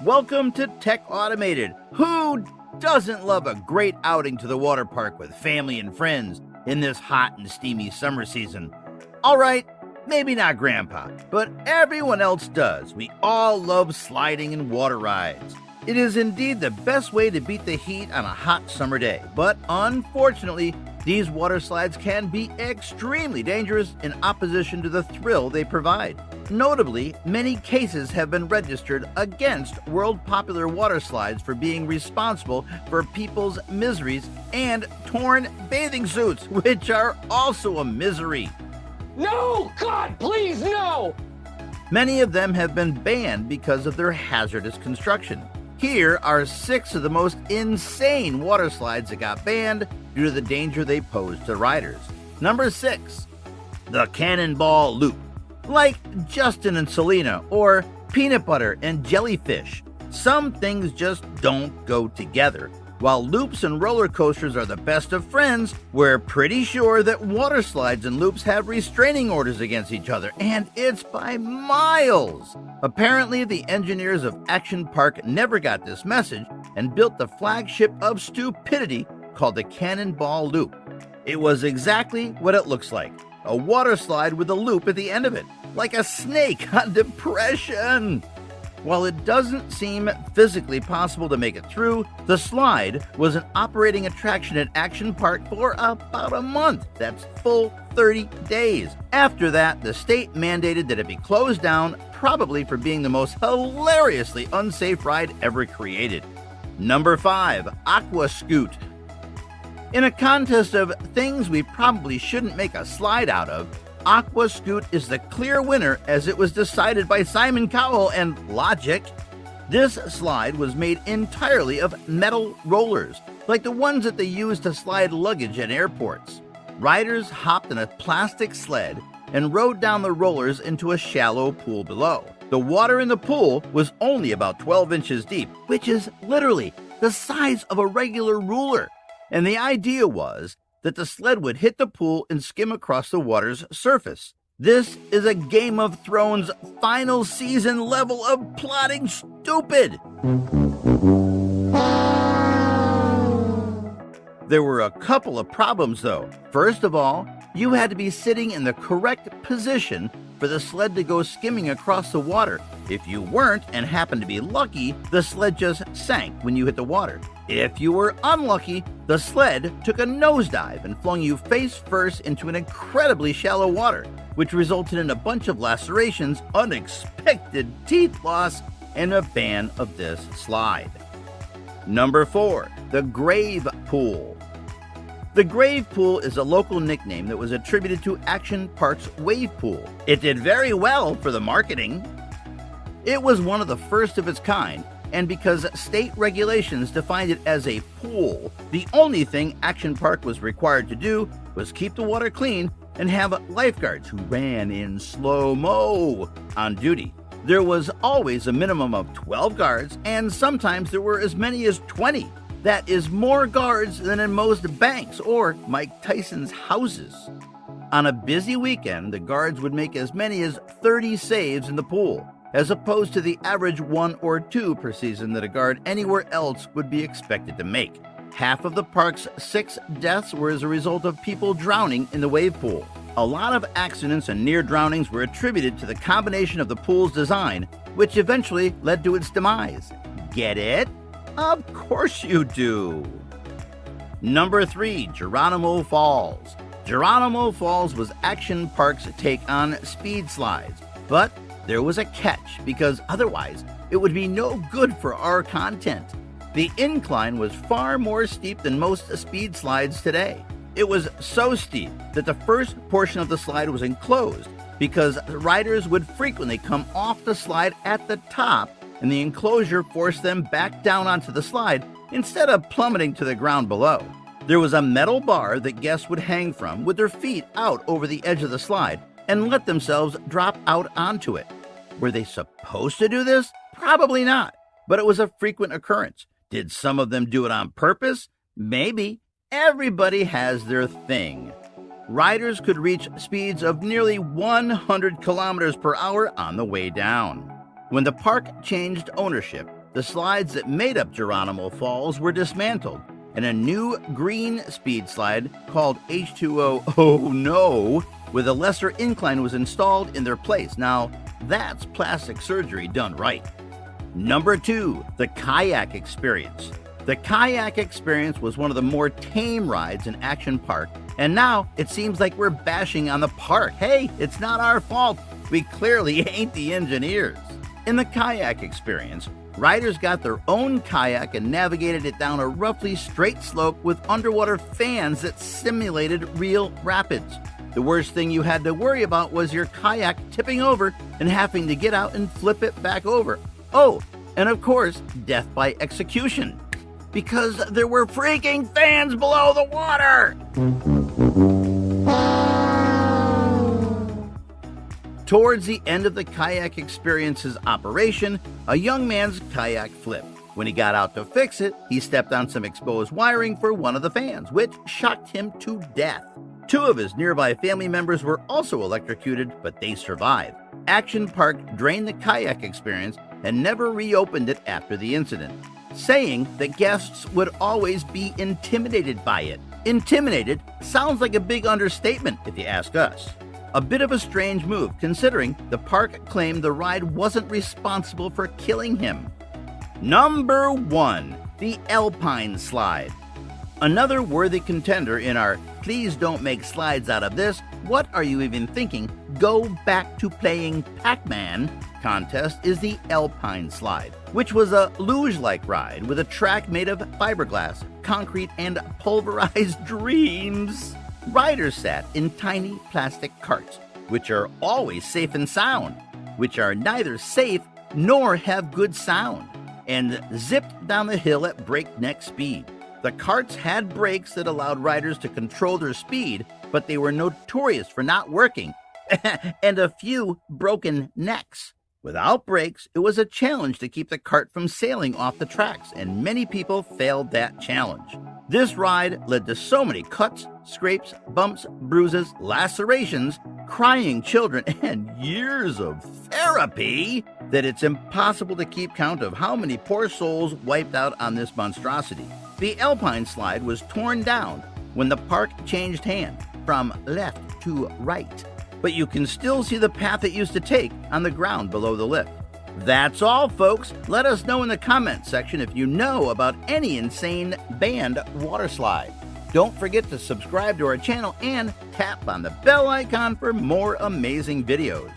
Welcome to Tech Automated. Who doesn't love a great outing to the water park with family and friends in this hot and steamy summer season? All right, maybe not Grandpa, but everyone else does. We all love sliding and water rides. It is indeed the best way to beat the heat on a hot summer day, but unfortunately, these water slides can be extremely dangerous in opposition to the thrill they provide. Notably, many cases have been registered against world popular water slides for being responsible for people's miseries and torn bathing suits, which are also a misery. No! God, please, no! Many of them have been banned because of their hazardous construction. Here are 6 of the most insane water slides that got banned due to the danger they pose to riders. Number 6, the Cannonball Loop. Like Justin and Selena, or peanut butter and jellyfish. Some things just don't go together. While loops and roller coasters are the best of friends, we're pretty sure that water slides and loops have restraining orders against each other, and it's by miles. Apparently, the engineers of Action Park never got this message and built the flagship of stupidity called the Cannonball Loop. It was exactly what it looks like. A water slide with a loop at the end of it, like a snake on depression. While it doesn't seem physically possible to make it through, the slide was an operating attraction at Action Park for about a month. That's full 30 days. After that, the state mandated that it be closed down, probably for being the most hilariously unsafe ride ever created. Number 5, Aqua Scoot. In a contest of things we probably shouldn't make a slide out of, Aqua Scoot is the clear winner as it was decided by Simon Cowell and Logic. This slide was made entirely of metal rollers, like the ones that they use to slide luggage at airports. Riders hopped in a plastic sled and rode down the rollers into a shallow pool below. The water in the pool was only about 12 inches deep, which is literally the size of a regular ruler. And the idea was that the sled would hit the pool and skim across the water's surface. This is a Game of Thrones final season level of plotting stupid. There were a couple of problems though. First of all, you had to be sitting in the correct position for the sled to go skimming across the water. If you weren't and happened to be lucky, the sled just sank when you hit the water. If you were unlucky, the sled took a nosedive and flung you face first into an incredibly shallow water, which resulted in a bunch of lacerations, unexpected teeth loss, and a ban of this slide. Number 4, the Grave Pool. The Grave Pool is a local nickname that was attributed to Action Park's wave pool. It did very well for the marketing. It was one of the first of its kind, and because state regulations defined it as a pool, the only thing Action Park was required to do was keep the water clean and have lifeguards who ran in slow-mo on duty. There was always a minimum of 12 guards, and sometimes there were as many as 20. That is more guards than in most banks or Mike Tyson's houses. On a busy weekend, the guards would make as many as 30 saves in the pool, as opposed to the average 1 or 2 per season that a guard anywhere else would be expected to make. Half of the park's 6 deaths were as a result of people drowning in the wave pool. A lot of accidents and near drownings were attributed to the combination of the pool's design, which eventually led to its demise. Get it? Of course you do. Number 3, Geronimo Falls. Geronimo Falls was Action Park's take on speed slides, but there was a catch because otherwise it would be no good for our content. The incline was far more steep than most speed slides today. It was so steep that the first portion of the slide was enclosed because riders would frequently come off the slide at the top, and the enclosure forced them back down onto the slide instead of plummeting to the ground below. There was a metal bar that guests would hang from with their feet out over the edge of the slide and let themselves drop out onto it. Were they supposed to do this? Probably not, but it was a frequent occurrence. Did some of them do it on purpose? Maybe. Everybody has their thing. Riders could reach speeds of nearly 100 kilometers per hour on the way down. When the park changed ownership, the slides that made up Geronimo Falls were dismantled, and a new green speed slide called H2O Oh No with a lesser incline was installed in their place. Now, that's plastic surgery done right. Number 2, the Kayak Experience. The Kayak Experience was one of the more tame rides in Action Park, and now it seems like we're bashing on the park. Hey, it's not our fault. We clearly ain't the engineers. In the Kayak Experience, riders got their own kayak and navigated it down a roughly straight slope with underwater fans that simulated real rapids. The worst thing you had to worry about was your kayak tipping over and having to get out and flip it back over. Oh, and of course, death by execution, because there were freaking fans below the water! Towards the end of the Kayak Experience's operation, a young man's kayak flipped. When he got out to fix it, he stepped on some exposed wiring for one of the fans, which shocked him to death. 2 of his nearby family members were also electrocuted, but they survived. Action Park drained the Kayak Experience and never reopened it after the incident, saying that guests would always be intimidated by it. Intimidated sounds like a big understatement if you ask us. A bit of a strange move, considering the park claimed the ride wasn't responsible for killing him. Number 1, the Alpine Slide. Another worthy contender in our "Please don't make slides out of this, what are you even thinking? Go back to playing Pac-Man" contest is the Alpine Slide, which was a luge-like ride with a track made of fiberglass, concrete, and pulverized dreams. Riders sat in tiny plastic carts, which are always safe and sound, which are neither safe nor have good sound, and zipped down the hill at breakneck speed. The carts had brakes that allowed riders to control their speed, but they were notorious for not working, and a few broken necks. Without brakes, it was a challenge to keep the cart from sailing off the tracks, and many people failed that challenge. This ride led to so many cuts, scrapes, bumps, bruises, lacerations, crying children, and years of therapy that it's impossible to keep count of how many poor souls wiped out on this monstrosity. The Alpine Slide was torn down when the park changed hands from left to right, but you can still see the path it used to take on the ground below the lift. That's all, folks. Let us know in the comments section if you know about any insane banned water slide. Don't forget to subscribe to our channel and tap on the bell icon for more amazing videos.